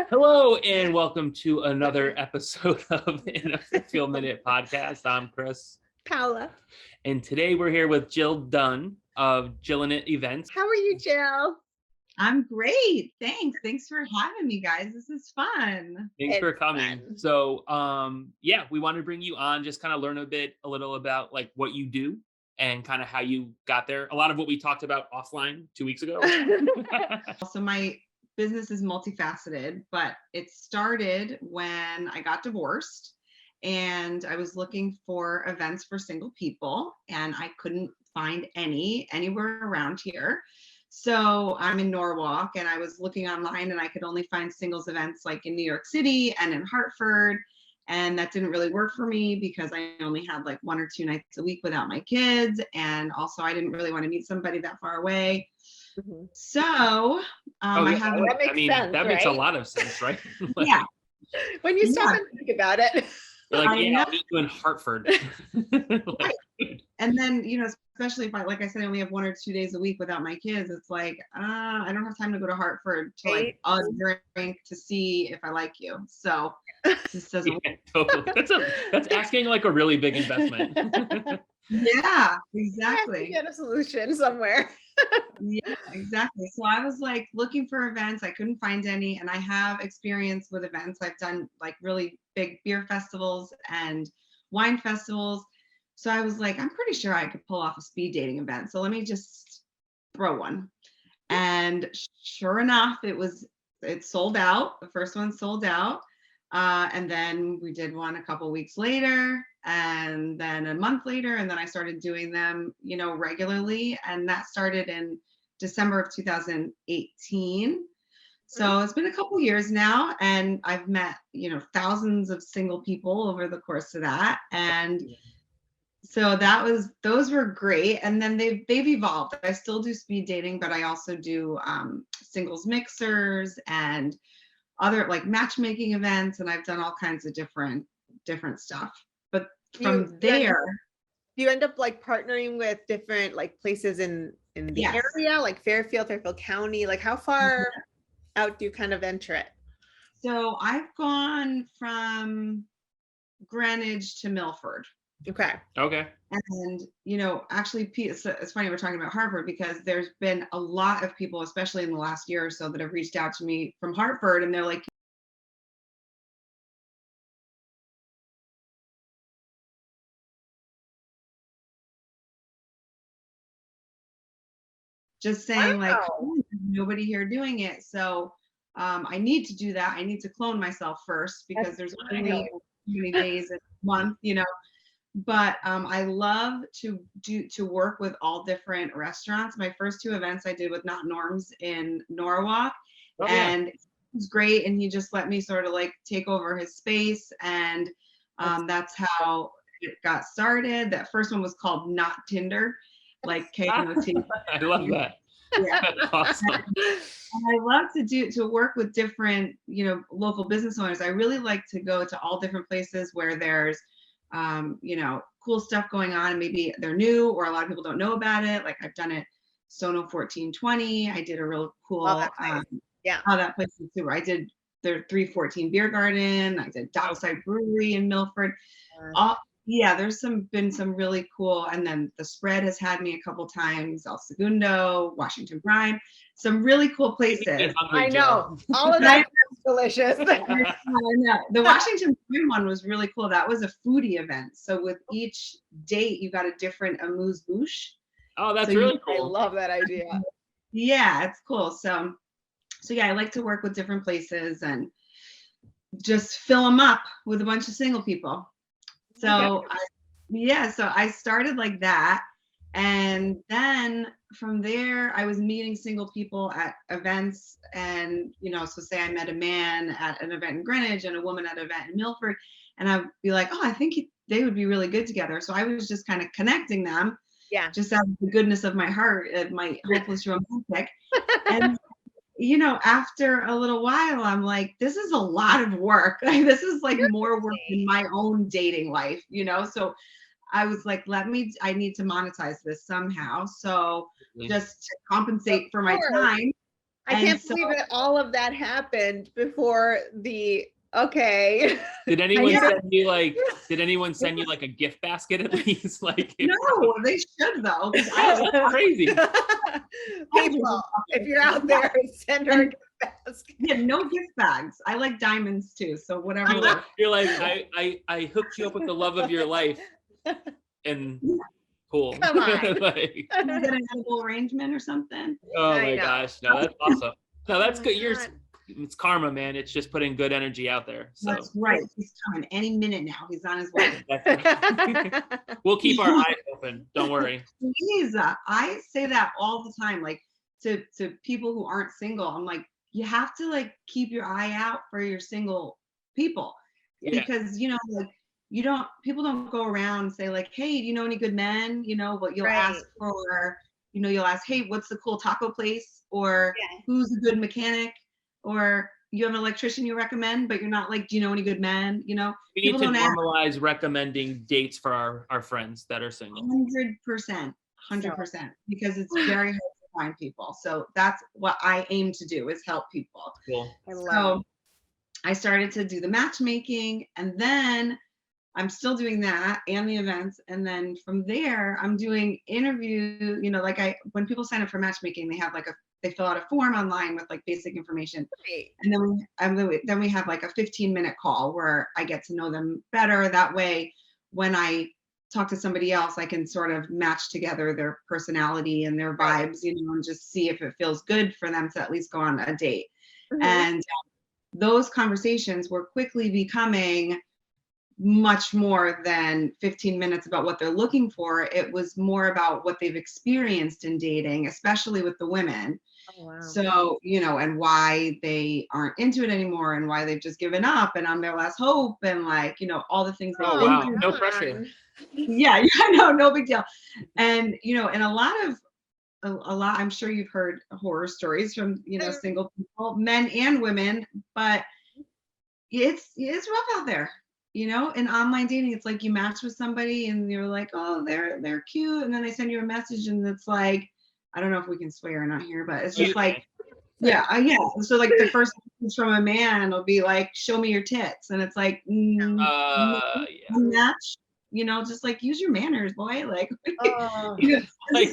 Hello and welcome to another episode of In a 50 Minute Podcast. I'm Chris. Paula. And today we're here with Jill Dunn of Jillin It Events. How are you, Jill? I'm great. Thanks for having me, guys. This is fun. Thanks for coming. Fun. So, we wanted to bring you on, just kind of learn a little about like what you do and kind of how you got there. A lot of what we talked about offline 2 weeks ago. So my business is multifaceted, but it started when I got divorced and I was looking for events for single people and I couldn't find anywhere around here. So I'm in Norwalk and I was looking online and I could only find singles events like in New York City and in Hartford. And that didn't really work for me because I only had like 1 or 2 nights a week without my kids. And also I didn't really want to meet somebody that far away. Mm-hmm. So that makes a lot of sense, right? Like, yeah. When you stop and think about it. You're like, I'll meet you in Hartford. Right. And then, especially if I only have 1 or 2 days a week without my kids, it's like, I don't have time to go to Hartford to like drink to see if I like you. So this doesn't work. Totally. That's asking like a really big investment. Yeah, exactly. Get a solution somewhere. Yeah, exactly. So I was like looking for events. I couldn't find any. And I have experience with events. I've done like really big beer festivals and wine festivals. So I was like, I'm pretty sure I could pull off a speed dating event. So let me just throw one. And sure enough, it sold out. The first one sold out. And then we did one a couple weeks later, and then a month later, and then I started doing them, regularly. And that started in December of 2018. So it's been a couple years now, and I've met, thousands of single people over the course of that. And so those were great. And then they've evolved. I still do speed dating, but I also do singles mixers and other like matchmaking events, and I've done all kinds of different stuff. But from there, you end up like partnering with different like places in the area, like Fairfield County. Like how far out do you kind of venture it? So I've gone from Greenwich to Milford. Okay. And, actually, it's funny we're talking about Hartford because there's been a lot of people, especially in the last year or so, that have reached out to me from Hartford, and they're like, just saying like, oh, nobody here doing it. So I need to do that. I need to clone myself first because there's only so many days a month, But I love to work with all different restaurants. My first 2 events I did with Not Norms in Norwalk, and it was great. And he just let me sort of like take over his space, and that's how it got started. That first one was called Not Tinder, like K-N-O-T. I love that. Yeah. That's awesome. And I love to work with different, local business owners. I really like to go to all different places where there's cool stuff going on, and maybe they're new or a lot of people don't know about it. Like I've done it Sono 1420. I did a real cool that place is super. I did their 314 Beer Garden. I did Dockside Brewery in Milford. There's been some really cool, and then the Spread has had me a couple times. El Segundo, Washington Prime, some really cool places. I know all of that is delicious. I know. The Washington Prime one was really cool. That was a foodie event. So with each date, you got a different amuse-bouche. Oh, that's really cool. I love that idea. Yeah, it's cool. So I like to work with different places and just fill them up with a bunch of single people. So I started like that. And then from there, I was meeting single people at events. And, so say I met a man at an event in Greenwich and a woman at an event in Milford. And I'd be like, oh, I think they would be really good together. So I was just kind of connecting them. Yeah. Just out of the goodness of my heart, my hopeless romantic. And after a little while, I'm like, this is a lot of work. Like, this is like more work than my own dating life, So I was like, I need to monetize this somehow. So just to compensate for my time, I can't believe that all of that happened before the okay. Did anyone send you like? Did anyone send you like a gift basket at least? Like, No, they should though. that's crazy. People, if you're out there, send her a gift basket. Yeah, no gift bags. I like diamonds too, so whatever. You're like, I hooked you up with the love of your life, and cool. Come on. Like, You get an edible arrangement or something. oh I my know. gosh, no, that's awesome. No, that's Oh good. my You're, God. it's karma, man. It's just putting good energy out there. So That's right. He's coming any minute now. He's on his way. that's right. We'll keep our eyes open. Don't worry. Please, I say that all the time, like to people who aren't single. I'm like, you have to like keep your eye out for your single people, Yeah. because like people don't go around and say like, hey, do you know any good men? But you'll Right. ask for, you'll ask, hey, what's the cool taco place, or Yeah. who's a good mechanic, or you have an electrician you recommend, but you're not like, do you know any good men? We need People to don't ask. normalize recommending dates for our friends that are single. 100%, because it's very hard to find people. So that's what I aim to do, is help people. Cool. I love So I started to do the matchmaking, and then I'm still doing that and the events. And then from there, I'm doing interview, like when people sign up for matchmaking, they have like they fill out a form online with like basic information. it. And then we have like a 15-minute call where I get to know them better. That way, when I talk to somebody else, I can sort of match together their personality and their Right. vibes, and just see if it feels good for them to at least go on a date. Mhm. And those conversations were quickly becoming much more than 15 minutes about what they're looking for. It was more about what they've experienced in dating, especially with the women. Oh, wow. So, and why they aren't into it anymore, and why they've just given up and I'm their last hope, and like, all the things they've Oh been wow, through. no pressure. Yeah, I know, no big deal. And, and a lot, I'm sure you've heard horror stories from, single people, men and women, but it's rough out there. In online dating, it's like you match with somebody and you're like, oh, they're cute, and then they send you a message and it's like, I don't know if we can swear or not here, but it's just like, yeah. So like the first message from a man will be like, show me your tits, and it's like, Yeah. match, just like use your manners, boy. Like, Oh. Like,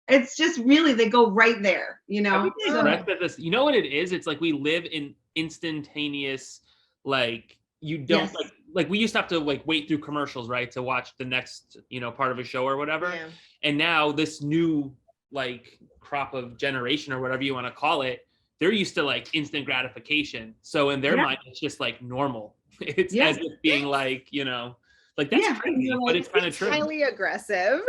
it's just really, they go right there, this. You know what it is? It's like we live in instantaneous, like you don't Yes. like we used to have to like wait through commercials, right, to watch the next part of a show or whatever. Yeah. And now this new like crop of generation or whatever you want to call it, they're used to like instant gratification. So in their mind, it's just like normal. It's as if being like, like that's crazy, but it's kind of true. Highly aggressive.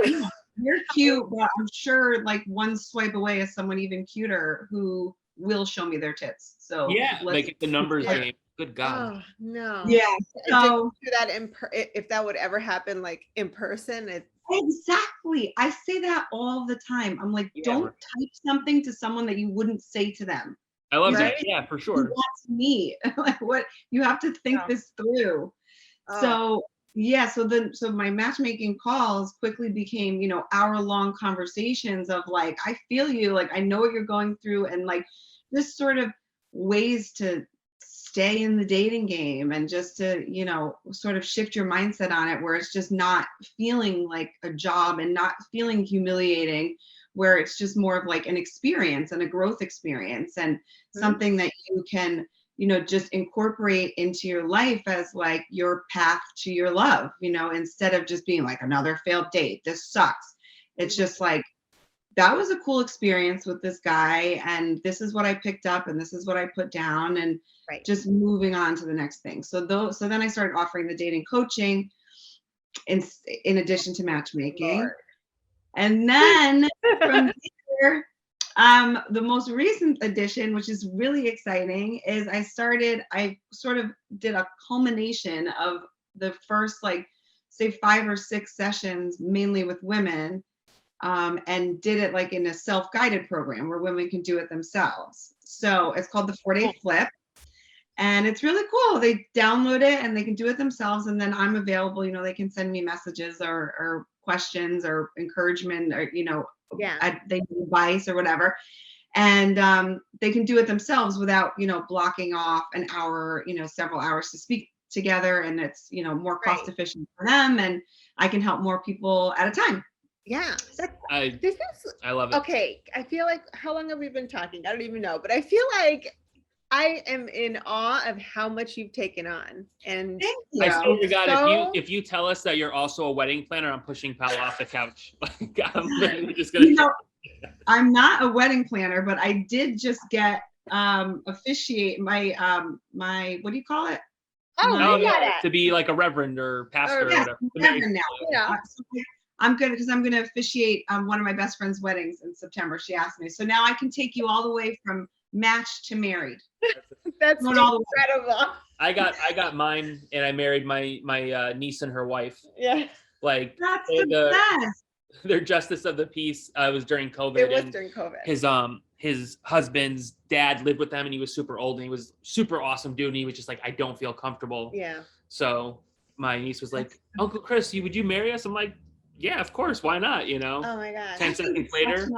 You're cute, but I'm sure like one swipe away is someone even cuter who will show me their tits. So Yeah, like it's the numbers game. Good God. Oh no. Yeah. So do that if that would ever happen like in person. Exactly. I say that all the time. I'm like, don't type something to someone that you wouldn't say to them. I love that. Yeah, for sure. That's me. Like, what, you have to think this through. So so my matchmaking calls quickly became, hour-long conversations of like, I feel you, like I know what you're going through, and like this sort of ways to stay in the dating game, and just to, sort of shift your mindset on it, where it's just not feeling like a job and not feeling humiliating, where it's just more of like an experience and a growth experience, and something that you can, just incorporate into your life as like your path to your love, instead of just being like another failed date. This sucks. It's just like, that was a cool experience with this guy, and this is what I picked up, and this is what I put down, and just moving on to the next thing. So then I started offering the dating coaching in addition to matchmaking. Lord. And then from there, the most recent addition, which is really exciting, is I sort of did a culmination of the first, like, say 5 or 6 sessions, mainly with women, and did it like in a self-guided program where women can do it themselves. So it's called the 4-Day Flip. And it's really cool. They download it and they can do it themselves. And then I'm available, they can send me messages or questions or encouragement, or, they need advice or whatever. And they can do it themselves without, blocking off an hour, several hours to speak together, and it's, more cost efficient for them, and I can help more people at a time. Yeah. I love it. Okay. I feel like, how long have we been talking? I don't even know, but I feel like I am in awe of how much you've taken on. And Thank you. I swear to God, if you tell us that you're also a wedding planner, I'm pushing Pal off the couch. Like, I'm literally just gonna. I'm not a wedding planner, but I did just get officiate my my, what do you call it? To be like a reverend or pastor or whatever. Reverend now. Yeah. I'm good because I'm going to officiate one of my best friend's weddings in September. She asked me, so now I can take you all the way from matched to married. That's incredible. I got mine, and I married my niece and her wife. Yeah. Like, that's the best. Their justice of the peace was during COVID. It was during COVID. His husband's dad lived with them, and he was super old, and he was super awesome dude, and he was just like, I don't feel comfortable. Yeah. So my niece was like, Uncle Chris, would you marry us? I'm like, yeah, of course. Why not? Oh my God. 10 seconds later,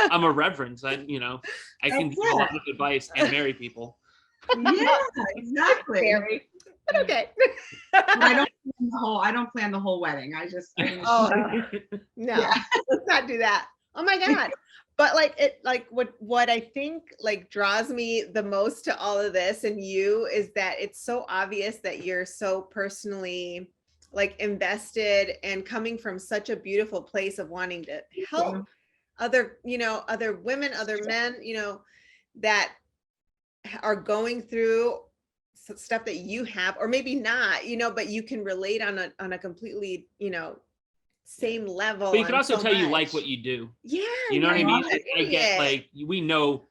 I'm a reverend. So I can give a lot of advice and marry people. Yeah, exactly. Okay. I don't plan the whole wedding. No, let's not do that. Oh my God. But what I think draws me the most to all of this and you is that it's so obvious that you're so personally invested and coming from such a beautiful place of wanting to help other women, other men, that are going through stuff that you have, or maybe not, but you can relate on a completely, same level. But you can also tell you like what you do. Yeah. You know what I mean? I get we know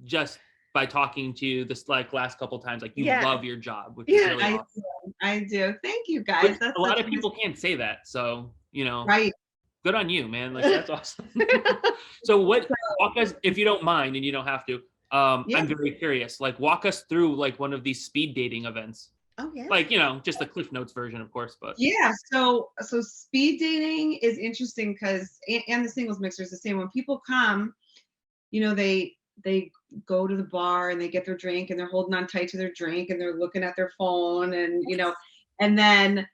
just by talking to you this last couple of times, you love your job, which is really awesome. I do. Thank you guys. A lot of people can't say that. So, right. Good on you, man. That's awesome. So walk us, if you don't mind, and you don't have to, I'm very curious, walk us through one of these speed dating events. Oh yeah. Just the Cliff Notes version, of course, but so speed dating is interesting because and the singles mixer is the same. When people come, they go to the bar and they get their drink and they're holding on tight to their drink and they're looking at their phone and and then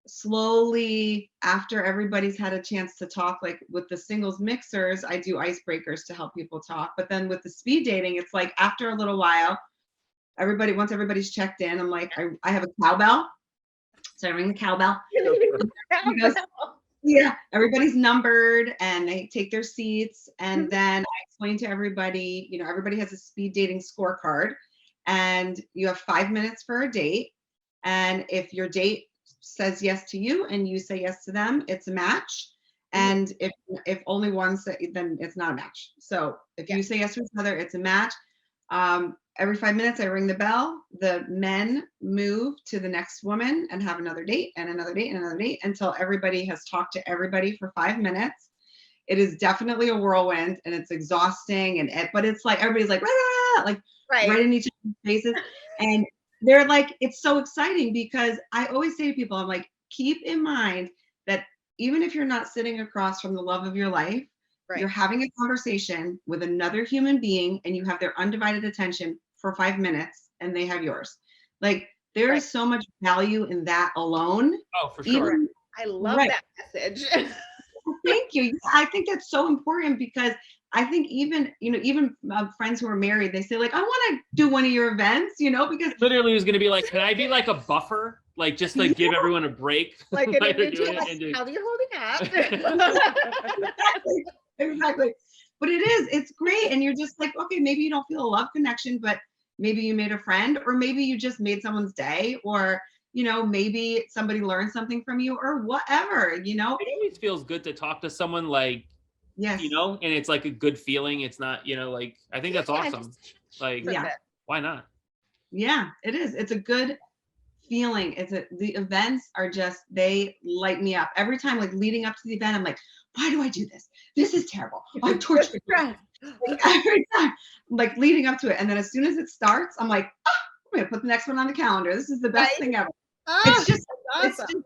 slowly after everybody's had a chance to talk, with the singles mixers, I do icebreakers to help people talk. But then with the speed dating, it's after a little while, once everybody's checked in, I'm I have a cowbell. So I ring the cowbell. Everybody's numbered and they take their seats. And then I explain to everybody, everybody has a speed dating scorecard and you have 5 minutes for a date. And if your date says yes to you and you say yes to them, it's a match. And if only one say, then it's not a match. So if you say yes to each other, it's a match. Every 5 minutes, I ring the bell. The men move to the next woman and have another date and another date and another date until everybody has talked to everybody for 5 minutes. It is definitely a whirlwind and it's exhausting. But it's everybody's right in each other's faces. And they're it's so exciting because I always say to people, I'm keep in mind that even if you're not sitting across from the love of your life, you're having a conversation with another human being and you have their undivided attention for 5 minutes and they have yours. There is so much value in that alone. Oh, for sure. I love that message. Thank you. I think that's so important because I think even friends who are married, they say I want to do one of your events, because literally it was going to be can I be a buffer? Just give everyone a break. How you're holding up. Exactly. But it's great. And you're just okay, maybe you don't feel a love connection, but maybe you made a friend, or maybe you just made someone's day, or, maybe somebody learned something from you or whatever, It always feels good to talk to someone yes. And it's a good feeling. It's not, I think that's awesome. Why not? Yeah, it is. It's a good feeling. The events are just, they light me up every time, leading up to the event. I'm why do I do this? This is terrible. I'm tortured. Every time, leading up to it. And then as soon as it starts, I'm I'm going to put the next one on the calendar. This is the best thing ever. It's just awesome.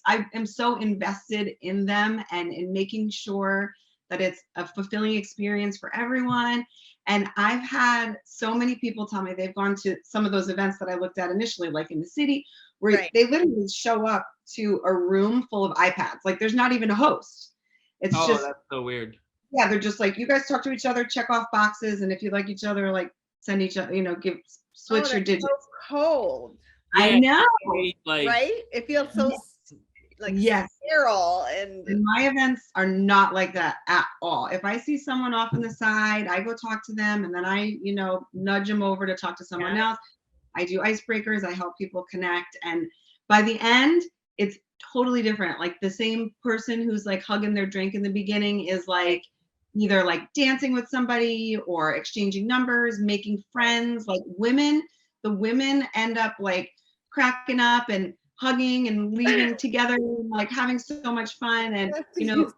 I am so invested in them and in making sure that it's a fulfilling experience for everyone. And I've had so many people tell me they've gone to some of those events that I looked at initially, like in the city, where they literally show up to a room full of iPads. Like there's not even a host. It's just, that's so weird. Yeah, they're just like, you guys talk to each other, check off boxes, and if you like each other, like send each other, switch your digits. So cold. I know. Like, right? It feels so like sterile, and my events are not like that at all. If I see someone off on the side, I go talk to them, and then I, nudge them over to talk to someone else. I do icebreakers. I help people connect, and by the end, it's totally different. Like the same person who's like hugging their drink in the beginning is like either like dancing with somebody or exchanging numbers, making friends. Like the women end up like cracking up and hugging and leaving together, like having so much fun. And so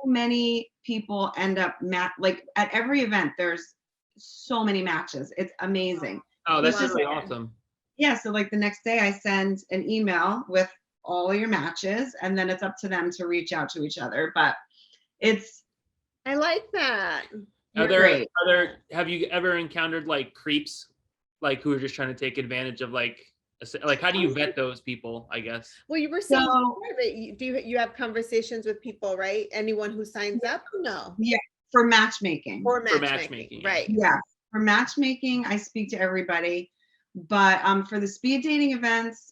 many people end up like at every event there's so many matches. It's amazing. Oh, that's really awesome. Yeah, so like the next day I send an email with all your matches, and then it's up to them to reach out to each other. But I like that. Have you ever encountered like creeps, like who are just trying to take advantage of like how do you vet those people, I guess? Well, you were saying do you have conversations with people, right? Anyone who signs up? No. Yeah, for matchmaking. For matchmaking, right. Yeah, for matchmaking, I speak to everybody. But for the speed dating events,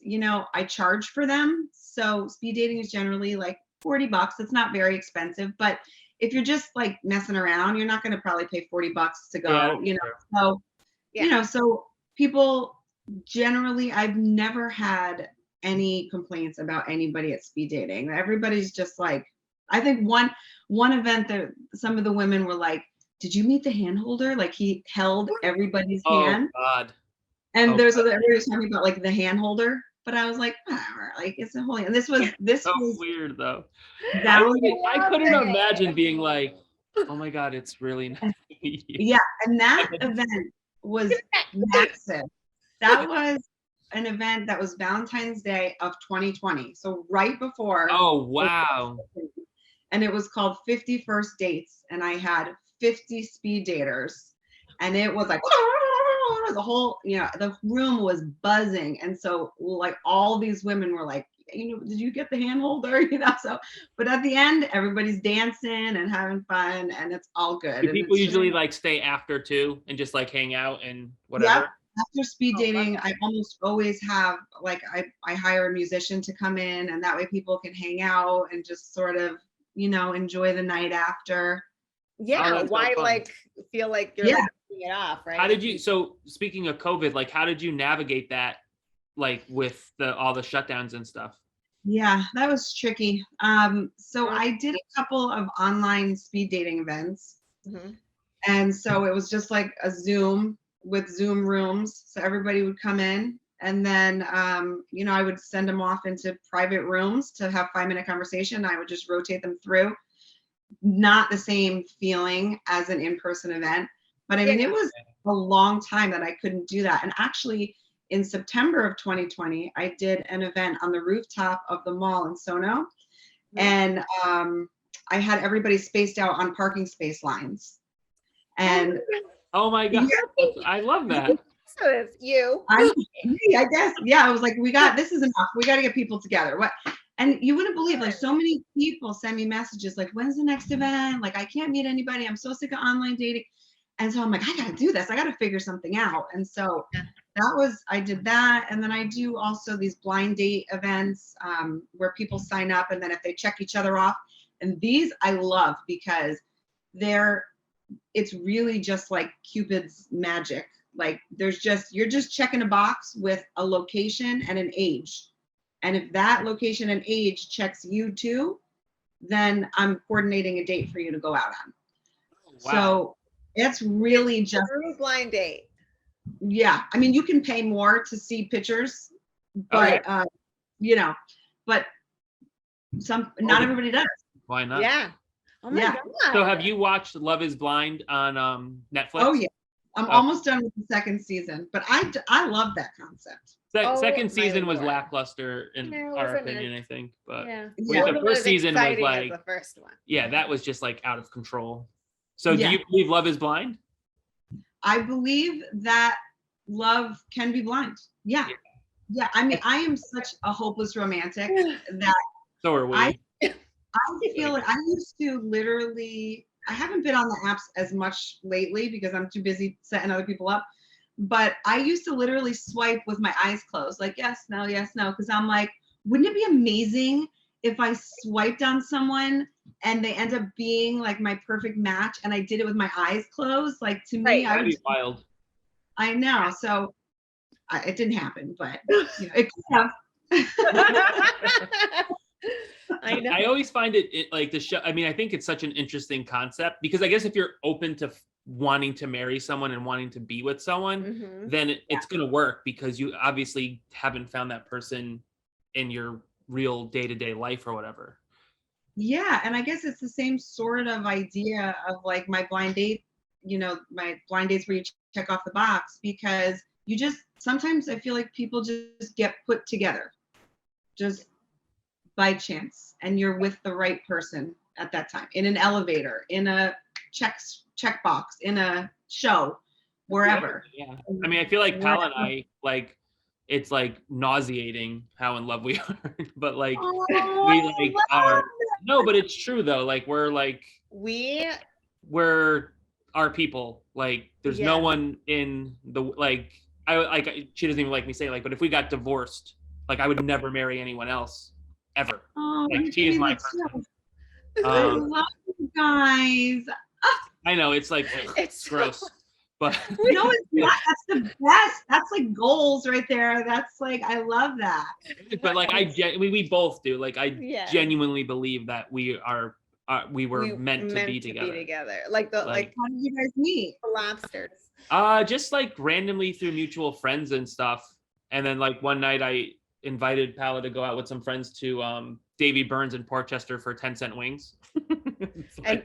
I charge for them. So speed dating is generally like $40. It's not very expensive, but if you're just like messing around, you're not going to probably pay $40 to go, so people generally, I've never had any complaints about anybody at speed dating. Everybody's just like, I think one event that some of the women were like, did you meet the hand holder? Like he held everybody's hand. Oh God. And everybody was talking about like the hand holder, but I was like, whatever, like it's a holy. And this was weird though. I couldn't imagine being like, oh my God, it's really nice to meet you. Yeah, and that event was massive. That was an event that was Valentine's Day of 2020. So right before. Oh wow. And it was called 50 First Dates, and I had 50 speed daters, and it was like the whole, the room was buzzing. And so like all these women were like, did you get the hand holder? So, but at the end, everybody's dancing and having fun, and it's all good. Do people usually like stay after too and just like hang out and whatever? Yep. After speed dating, I almost always have like, I hire a musician to come in, and that way people can hang out and just sort of, enjoy the night after. Yeah. Why like feel like you're like it off, right? How did you, so speaking of COVID, like how did you navigate that, like with all the shutdowns and stuff? Yeah, that was tricky. So I did a couple of online speed dating events. Mm-hmm. And so it was just like a Zoom with Zoom rooms. So everybody would come in, and then, I would send them off into private rooms to have 5-minute conversation. I would just rotate them through. Not the same feeling as an in-person event. But I mean, it was a long time that I couldn't do that. And actually, in September of 2020, I did an event on the rooftop of the mall in Sono. And I had everybody spaced out on parking space lines. And oh my God, I love that. So it's you. I guess. Yeah, I was like, this is enough. We got to get people together. What? And you wouldn't believe, like, so many people send me messages like, when's the next event? Like, I can't meet anybody. I'm so sick of online dating. And so I'm like, I got to do this. I got to figure something out. And so I did that. And then I do also these blind date events where people sign up, and then if they check each other off. And these I love because it's really just like Cupid's magic. Like you're just checking a box with a location and an age. And if that location and age checks you too, then I'm coordinating a date for you to go out on. Wow. So it's really just a blind date. Yeah. I mean, you can pay more to see pictures, but but not everybody does. Why not? Yeah. Oh my God. So have you watched Love is Blind on Netflix? Oh yeah. I'm almost done with the second season, but I love that concept. Second my season was Lord. lackluster in Yeah, it our wasn't opinion, I think. But Yeah. Yeah. the first season was exciting as like, the first one. yeah, that was just like out of control. So Yeah. do you believe Love is Blind? I believe that love can be blind. Yeah. Yeah. I mean, I am such a hopeless romantic that So are we. I feel like I used to literally, I haven't been on the apps as much lately because I'm too busy setting other people up. But I used to literally swipe with my eyes closed, like yes, no, because I'm like, wouldn't it be amazing if I swiped on someone and they end up being like my perfect match and I did it with my eyes closed? Like to me, That'd be wild. I know. So it didn't happen, but you know, it could have. I know. I always find it like the show. I mean, I think it's such an interesting concept because I guess if you're open to wanting to marry someone and wanting to be with someone, then it's going to work because you obviously haven't found that person in your real day-to-day life or whatever. Yeah, and I guess it's the same sort of idea of like my blind date, you know, my blind dates where you check off the box because you just sometimes I feel like people just get put together just by chance and you're with the right person at that time in an elevator, in a checkbox, in a show, wherever. Yeah. I mean, I feel like Pal and I, like, it's like nauseating how in love we are, but like we like are. No, but it's true though. Like we're our people. Like there's no one in the like. She doesn't even like me saying like, but if we got divorced, like I would never marry anyone else ever. Like she is my person. I love you guys. I know it's like it's gross, but no, it's not. That's the best. That's like goals right there. That's like I love that. But like we both do. Like I genuinely believe that we were meant to be together. Like how did you guys meet? The lobsters. Just like randomly through mutual friends and stuff. And then like one night I invited Pala to go out with some friends to Davy Burns in Portchester for 10-cent wings. And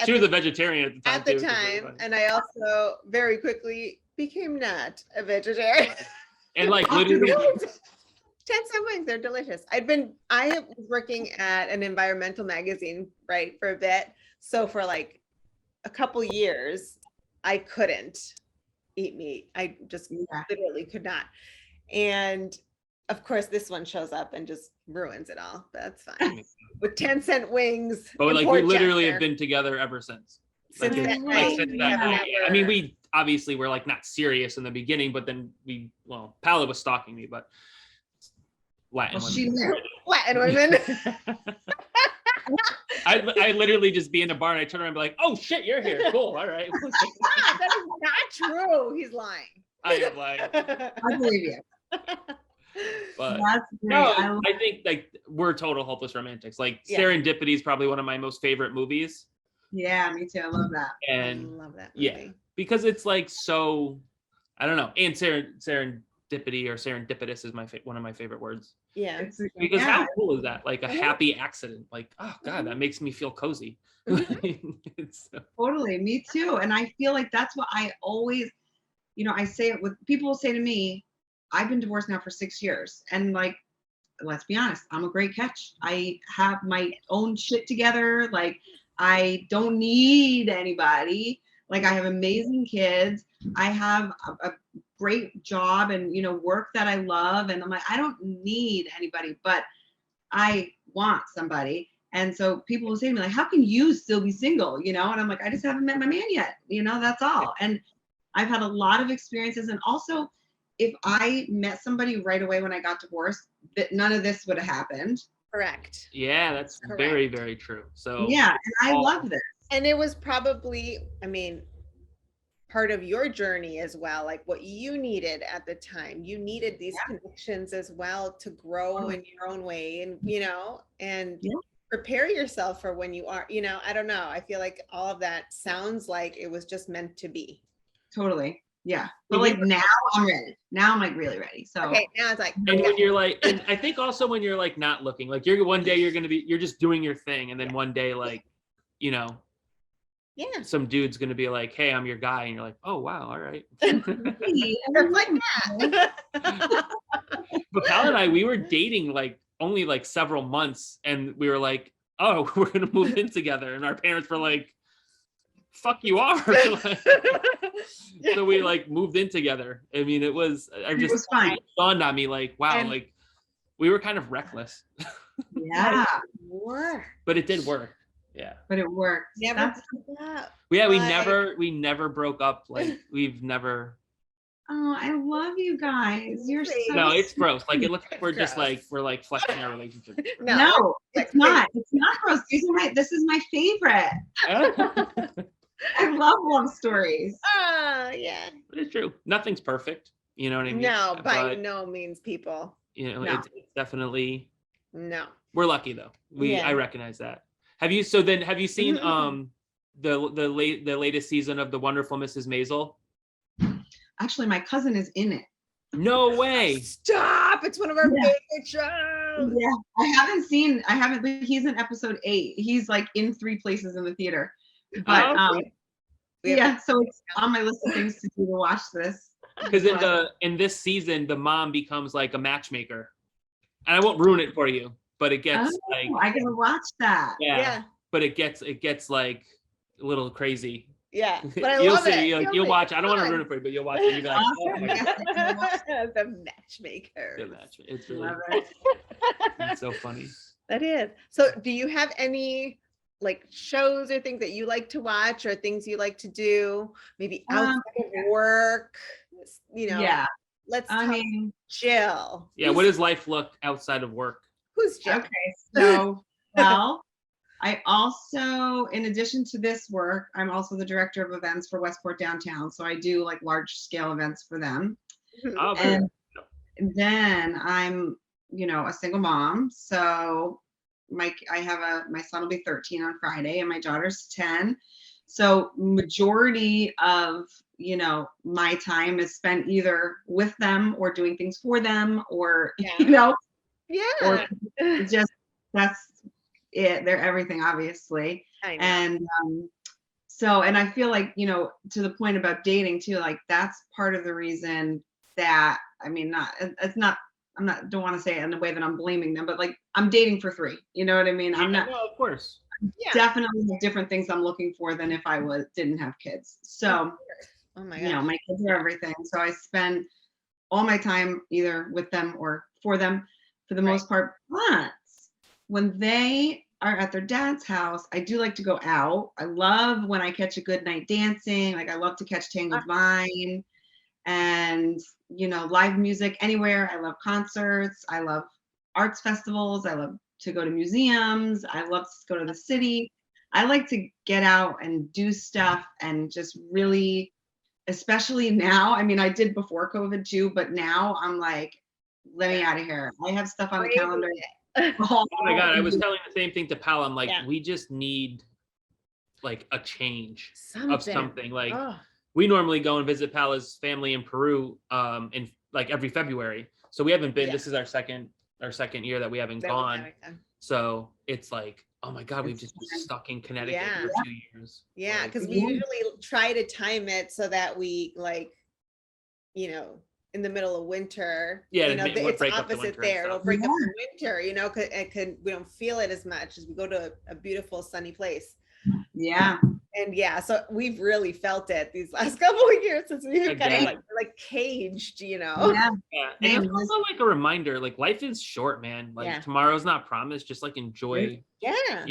she was a vegetarian at the time. And I also very quickly became not a vegetarian. And like literally 10-cent wings, they're delicious. I was working at an environmental magazine, right, for a bit. So for like a couple years, I couldn't eat meat. I just literally could not. And of course, this one shows up and just ruins it all. That's fine. With 10-cent wings. But like we literally have been together ever since. Since that night. I mean, we obviously were like not serious in the beginning, but then Pala was stalking me, but Latin women. I literally just be in a bar and I turn around and be like, oh shit, you're here. Cool. All right. That is not true. He's lying. I am lying. I believe you. But no, I think like we're total hopeless romantics. Like Serendipity is probably one of my most favorite movies. Yeah, me too. I love that. And I love that movie. Yeah, because it's like so, I don't know. And serendipity or serendipitous is one of my favorite words. Yeah. Because how cool is that? Like a happy accident. Like, oh God, that makes me feel cozy. Totally, me too. And I feel like that's what I always, I say it with people will say to me, I've been divorced now for 6 years. And like, let's be honest, I'm a great catch. I have my own shit together. Like, I don't need anybody. Like, I have amazing kids. I have a great job and, work that I love. And I'm like, I don't need anybody, but I want somebody. And so people will say to me, like, how can you still be single? And I'm like, I just haven't met my man yet. That's all. And I've had a lot of experiences. And also, if I met somebody right away when I got divorced, that none of this would have happened. Correct. Yeah, that's very, very true. So yeah, and I love this. And it was probably, part of your journey as well, like what you needed at the time. You needed these connections as well to grow in your own way and prepare yourself for when you are, I don't know. I feel like all of that sounds like it was just meant to be. Totally. Yeah. But like now I'm ready. Now I'm like really ready. So okay, now it's like and when you're like, and I think also when you're like not looking, like one day you're just doing your thing, and then one day like, some dude's gonna be like, hey, I'm your guy, and you're like, oh wow, all right. Just like that. But Pal and I, we were dating like only like several months, and we were like, oh, we're gonna move in together, and our parents were like, fuck you are. So we like moved in together. I mean, it was fine. It dawned on me like, wow, And- like we were kind of reckless. Yeah, But it did work. Yeah. but it worked. Never That's, broke up. Yeah, But- we never broke up. Like we've never. oh, I love you guys. You're so No, it's sweet. gross. Like it looks like we're It's just gross. like we're like flexing our relationship. No, it's not. It's not gross. This is my favorite. I love love stories. Yeah. But it's true. Nothing's perfect. You know what I mean? No, by But, no means, people. you know, No. it's definitely. No. We're lucky though. Yeah. I recognize that. Have you seen Mhm. the latest season of The Wonderful Mrs. Maisel? Actually, my cousin is in it. No way. Stop! It's one of our Yeah. favorite shows. Yeah, I haven't, but he's in episode 8. He's like in 3 places in the theater. But Oh, We have- yeah, so it's on my list of things to do to watch this. Because in this season, the mom becomes like a matchmaker, and I won't ruin it for you, but it gets like I gotta watch that. Yeah. but it gets like a little crazy. Yeah. But I You'll love see. it. You'll watch. I don't want to fun. ruin it for you, but you'll watch it. You'll be like, oh my God, The matchmaker. the match. It's really Love it. it's so funny. That is. So do you have any like shows or things that you like to watch or things you like to do? Maybe outside of work? You know, Yeah, let's I talk mean, Jill. Yeah. What does life look outside of work? Who's Jill? okay, so, well, I also, in addition to this work, I'm also the director of events for Westport Downtown. So I do like large scale events for them. Oh, very And then I'm, a single mom. So my son will be 13 on Friday and my daughter's 10. So majority of, my time is spent either with them or doing things for them or, Yeah. or Yeah. just that's it. They're everything, obviously. I know. And and I feel like, to the point about dating too, like that's part of the reason that, I mean, don't want to say it in the way that I'm blaming them, but like I'm dating for free. You know what I mean? I'm not well, of course. Yeah. definitely have different things I'm looking for than if I didn't have kids. So, Oh my God. my kids are everything. So I spend all my time either with them or for them for the most part. But when they are at their dad's house, I do like to go out. I love when I catch a good night dancing. Like I love to catch Tangled Vine and, live music anywhere. I love concerts. I love arts festivals. I love to go to museums. I love to go to the city. I like to get out and do stuff and just really, especially now. I mean, I did before COVID too, but now I'm like, let me out of here. I have stuff on the calendar. Oh my God, I was telling the same thing to Pal. I'm like, Yeah. we just need like a change Something. of something. Like Oh, we normally go and visit Pala's family in Peru in like every February. So we haven't been. Yeah. This is our second year that we haven't that gone. was kind of- So it's like, oh my God, we've It's just been stuck in Connecticut Yeah. for 2 years. Yeah, Like, because we Yeah. usually try to time it so that we like, in the middle of winter. Yeah, you to know, make- it's break up the opposite winter and there. It'll stuff. break up the winter, because we don't feel it as much as we go to a beautiful sunny place. Yeah. And yeah, so we've really felt it these last couple of years since we've kind of Again. like caged, Yeah. yeah, and Man, it's also like a reminder, like life is short, man. Like Yeah. tomorrow's not promised. Just like enjoy, Yeah.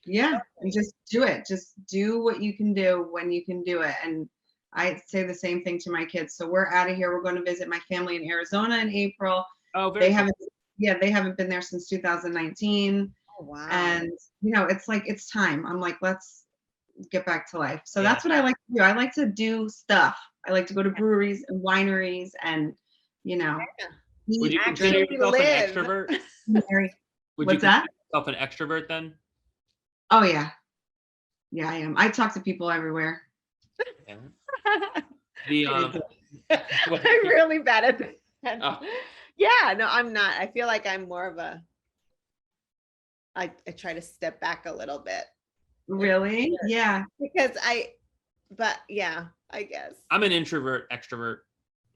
Yeah. And just do it. Just do what you can do when you can do it. And I say the same thing to my kids. So we're out of here. We're going to visit my family in Arizona in April. Oh, very They haven't been there since 2019. Oh, wow. And it's like it's time. I'm like, let's get back to life. So Yeah. that's what I like to do. I like to do stuff. I like to go to breweries and wineries and Would you eat, consider drink, yourself live. an extrovert? marry. Would What's you that? consider yourself an extrovert then? Oh yeah. Yeah, I am. I talk to people everywhere. Yeah. The I'm really bad at that. Oh. Yeah, no, I'm not. I feel like I'm more of I try to step back a little bit. Really? Yeah. Because but yeah, I guess. I'm an introvert, extrovert.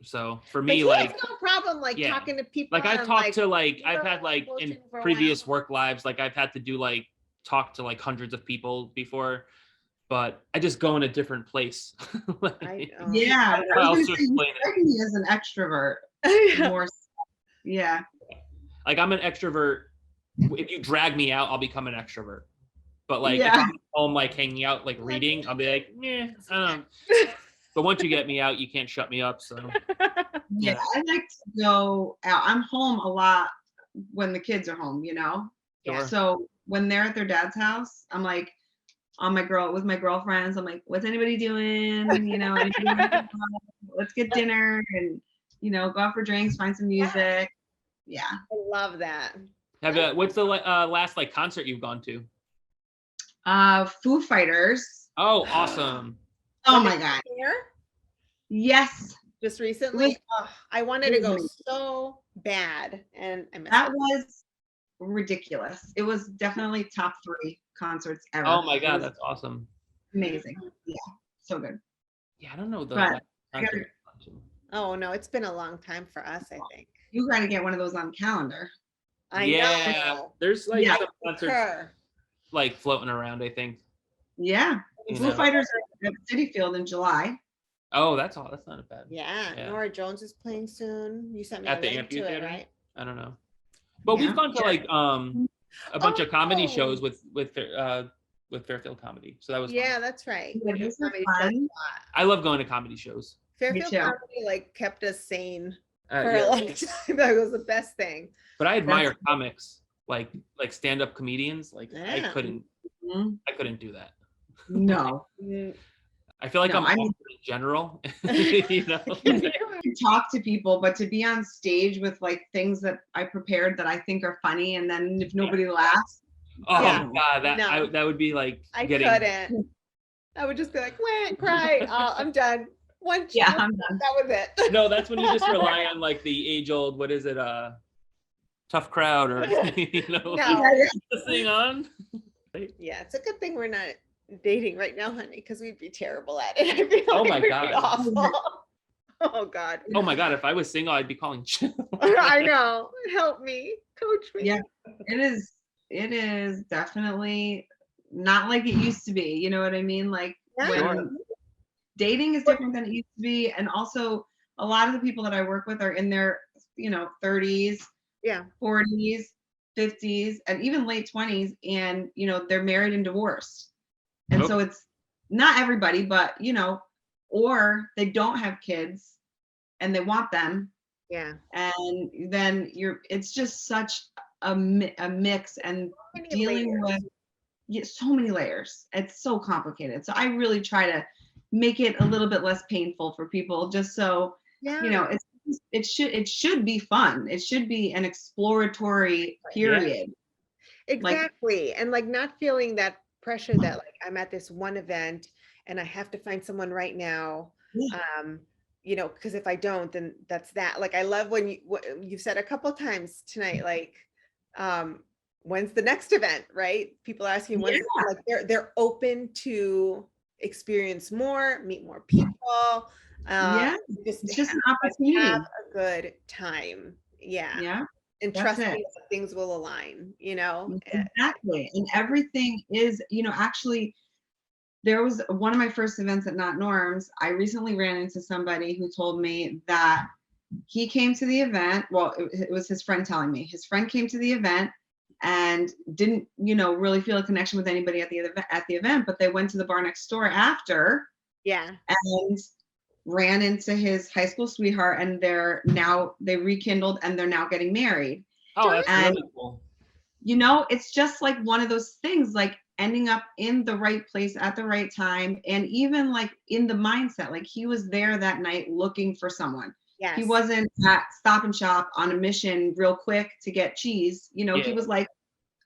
So for But me, he like, has no problem like yeah. talking to people. like I've and, talked to you I've know, had like in bullshitting for a previous while. work lives, like I've had to do like talk to like hundreds of people before, but I just go in a different place. Like, Yeah. I don't know how else to explain it. Strike me as an extrovert. More. Yeah. Like I'm an extrovert. If you drag me out, I'll become an extrovert. But like if Yeah. I'm home like hanging out, like reading, I'll be like, I don't know. But once you get me out, you can't shut me up. So Yeah, I like to go out. I'm home a lot when the kids are home, you know? Sure. So when they're at their dad's house, I'm like with my girlfriends, I'm like, what's anybody doing? You know, anybody wanna go out? Let's get dinner and, you know, go out for drinks, find some music. Yeah. I love that. What's the last like concert you've gone to? Foo Fighters. Oh, awesome. Oh my God. Here? Yes. Just recently. I wanted to go so bad and I missed That it. was ridiculous. It was definitely top 3 concerts ever. Oh my God, that's awesome. Amazing. Yeah. So good. Yeah, I don't know the But last concert I've gone to. Oh no, it's been a long time for us, I think. You got to get one of those on calendar. I know. There's like Yeah. some concerts like floating around, I think. Yeah. You Foo know. Fighters are at City Field in July. Oh, that's all. That's not a bad. Yeah. Nora Jones is playing soon. You sent me At a the link to it, amphitheater? right? I don't know. But we've gone to like a bunch of comedy shows with Fairfield Comedy. So that was Yeah, fun. that's right. Yeah, We do those are comedy fun. shows a lot. I love going to comedy shows. Fairfield too. Comedy like kept us sane for Yeah. a long time. That was the best thing. But I admire comics, like stand-up comedians. Like I Yeah. couldn't do that. No. I feel like No, I'm I mean- awkward in general. You know? You talk to people, but to be on stage with like things that I prepared that I think are funny, and then if nobody laughs, Oh Yeah. God, No. that would be like I getting. couldn't. I would just be like, "Wah," cry. I'm done. I'm done. That was it. No, that's when you just rely on like the age-old, what is it, tough crowd, or you know, No. this thing on. Yeah, it's a good thing we're not dating right now, honey, because we'd be terrible at it. I feel Oh like my we'd God. be awful. Oh God. Oh my God, if I was single, I'd be calling Jill. I know. Help me, coach me. Yeah. It is definitely not like it used to be. You know what I mean? Like Yeah. when dating is different than it used to be, and also a lot of the people that I work with are in their 30s, Yeah. 40s, 50s, and even late 20s, and they're married and divorced. And so it's not everybody, but or they don't have kids and they want them. Yeah. And then it's just such a mix, and dealing with so many layers. It's so complicated. So I really try to make it a little bit less painful for people, just so it should be fun. It should be an exploratory period. Exactly. And like not feeling that pressure that like I'm at this one event and I have to find someone right now. Because if I don't, then that's that. Like I love when you've said a couple times tonight, like when's the next event, right? People are asking when's like they're open to experience more, meet more people. It's just an opportunity. Have a good time. Yeah. And trust me that things will align, Exactly. And everything is, actually, there was one of my first events at Not Norms. I recently ran into somebody who told me that he came to the event. Well, it was his friend telling me. His friend came to the event and didn't, really feel a connection with anybody at the event, but they went to the bar next door after. Yeah. And ran into his high school sweetheart, and they rekindled, and they're now getting married. Oh, that's really cool. It's just like one of those things, like ending up in the right place at the right time, and even like in the mindset, like he was there that night looking for someone. Yes. He wasn't at Stop and Shop on a mission real quick to get cheese. He was like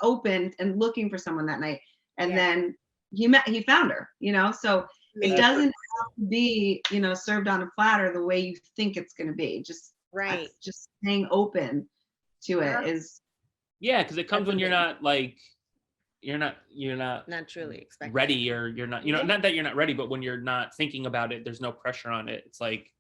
open and looking for someone that night, and then he found her. So it doesn't have to be, served on a platter the way you think it's going to be. Just staying open to it is. Yeah, because it comes when you're not like, you're not Not truly expecting ready, or you're not, not that you're not ready, but when you're not thinking about it, there's no pressure on it. It's like,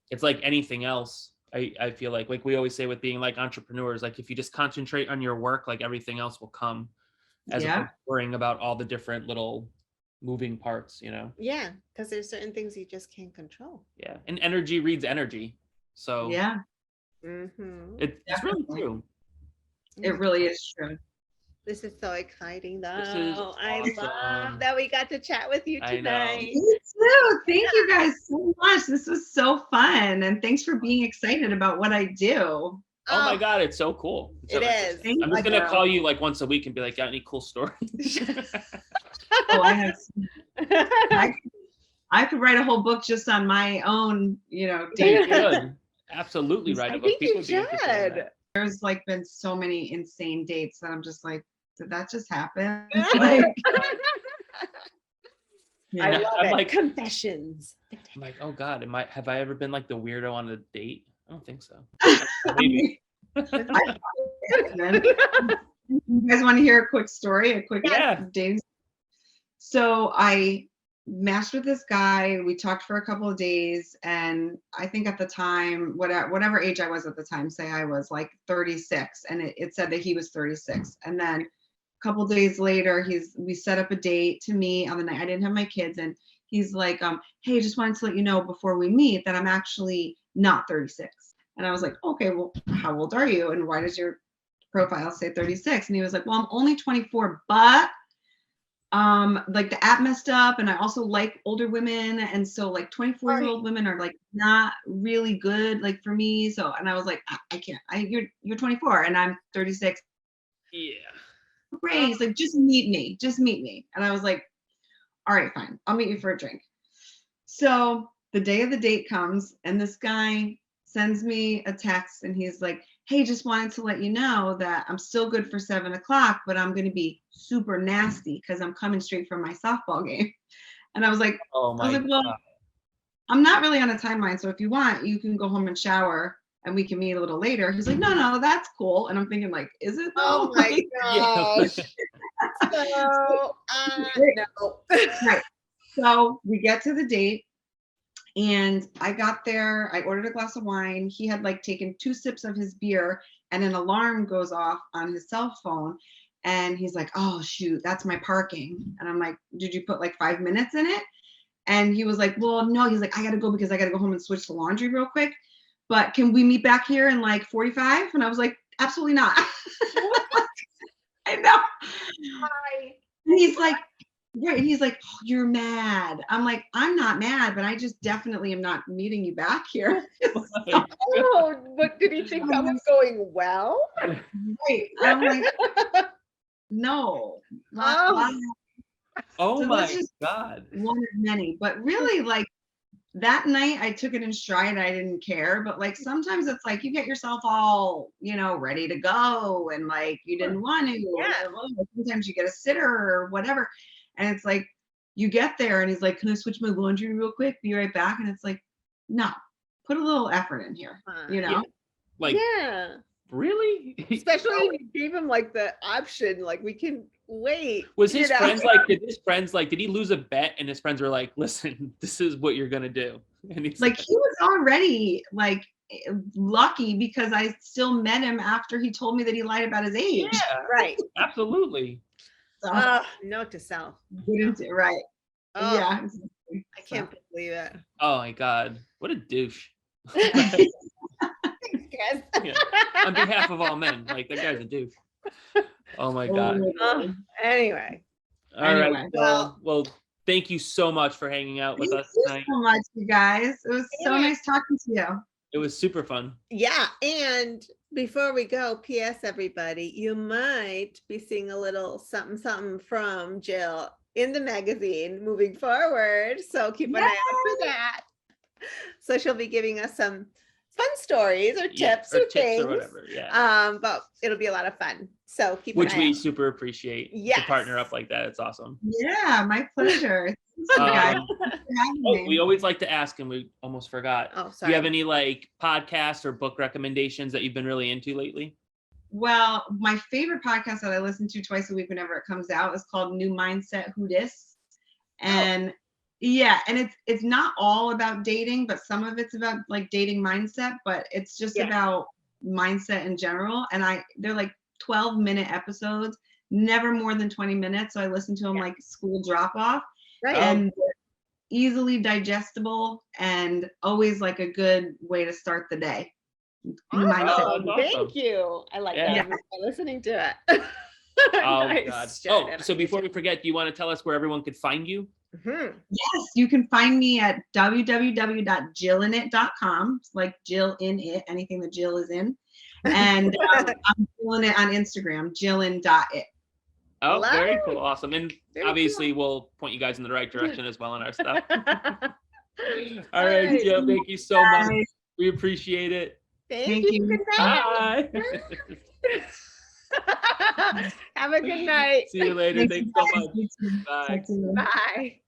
it's like anything else. I feel like we always say with being like entrepreneurs, like if you just concentrate on your work, like everything else will come, as opposed to worrying about all the different little moving parts, Yeah, because there's certain things you just can't control. Yeah, and energy reads energy. So it's really true. It really is true. This is so exciting, though. This is awesome. I love that we got to chat with you tonight. Me too. Thank you guys so much. This was so fun, and thanks for being excited about what I do. Oh my God, it's so cool. It is. I'm just gonna call you like once a week and be like, got any cool stories? I have. I could write a whole book just on my own, You could absolutely write a book. I think you should. There's like been so many insane dates that I'm just like, did that just happen? I love I'm it. like, Confessions. I'm like, oh God, have I ever been like the weirdo on a date? I don't think so. Maybe. You guys want to hear a quick story? A quick date? So I matched with this guy. We talked for a couple of days, and I think at the time, whatever age I was at the time, say I was like 36, and it said that he was 36. And then a couple of days later, we set up a date to meet on the night I didn't have my kids, and he's like, hey, just wanted to let you know before we meet that I'm actually not 36. And I was like, okay, well, how old are you? And why does your profile say 36? And he was like, well, I'm only 24, but like the app messed up, and I also like older women, and so like 24-year-old women are like not really good like for me. So, and I was like, I can't. You're 24 and I'm 36. Yeah. Great. He's like, just meet me. And I was like, all right, fine, I'll meet you for a drink. So the day of the date comes, and this guy sends me a text, and he's like, hey, just wanted to let you know that I'm still good for 7:00, but I'm going to be super nasty because I'm coming straight from my softball game. And I was like, well, I'm not really on a timeline. So if you want, you can go home and shower and we can meet a little later. He's like, no, that's cool. And I'm thinking like, is it? Oh my gosh. No. Right. So we get to the date. And I got there, I ordered a glass of wine. He had like taken 2 sips of his beer, and an alarm goes off on his cell phone. And he's like, oh shoot, that's my parking. And I'm like, did you put like 5 minutes in it? And he was like, well, no. He's like, I gotta go because I gotta go home and switch the laundry real quick. But can we meet back here in like 45? And I was like, absolutely not. I know. And he's like, right. He's like, oh, you're mad. I'm like, I'm not mad, but I just definitely am not meeting you back here. Oh, but did he think that was going well? Right. I'm like, no. Oh so my God. One of many. But really, like that night I took it in stride. I didn't care. But like sometimes it's like you get yourself all, ready to go, and like you didn't want to. Yeah. Sometimes you get a sitter or whatever. And it's like, you get there and he's like, can I switch my laundry real quick? Be right back. And it's like, no, put a little effort in here, Yeah. Like, really? Especially when you gave him like the option, like we can wait. Was his friends like, did he lose a bet and his friends were like, listen, this is what you're going to do? And he's like, he was already like lucky because I still met him after he told me that he lied about his age. Yeah, right. Absolutely. Note to self. Right. Oh, yeah. I can't believe it. Oh my God. What a douche. Thanks, guys. Yeah. On behalf of all men, like that guy's a douche. Oh my God. Anyway. All right. Well, thank you so much for hanging out with us tonight. Thank you so much, you guys. It was so nice talking to you. It was super fun. Yeah, and before we go, P.S. everybody, you might be seeing a little something from Jill in the magazine moving forward. So keep an eye out for that. So she'll be giving us some fun stories or tips or things. Or whatever. Yeah. But it'll be a lot of fun. So keep Which an eye we out. super appreciate to partner up like that. It's awesome. Yeah, my pleasure. We always like to ask, and we almost forgot. Oh, sorry. Do you have any like podcasts or book recommendations that you've been really into lately? Well, my favorite podcast that I listen to twice a week whenever it comes out is called New Mindset Who Dis. And yeah, and it's not all about dating, but some of it's about like dating mindset, but it's just about mindset in general. And they're like 12-minute episodes, never more than 20 minutes. So I listen to them like school drop off. Right. And easily digestible and always like a good way to start the day. New mindset. Awesome. Thank you. I like that. I'm listening to it. Oh, Nice. God. Oh, so before we forget, do you want to tell us where everyone could find you? Mm-hmm. Yes, you can find me at www.jillinit.com. It's like Jill in it, anything that Jill is in. And I'm Jillin It on Instagram, jillin.it. Oh, very cool. Awesome. And obviously we'll point you guys in the right direction as well in our stuff. All right, Jill, thank you so much. We appreciate it. Thank you. Good night. Bye. Have a good night. See you later. Thanks so much. Bye. Bye.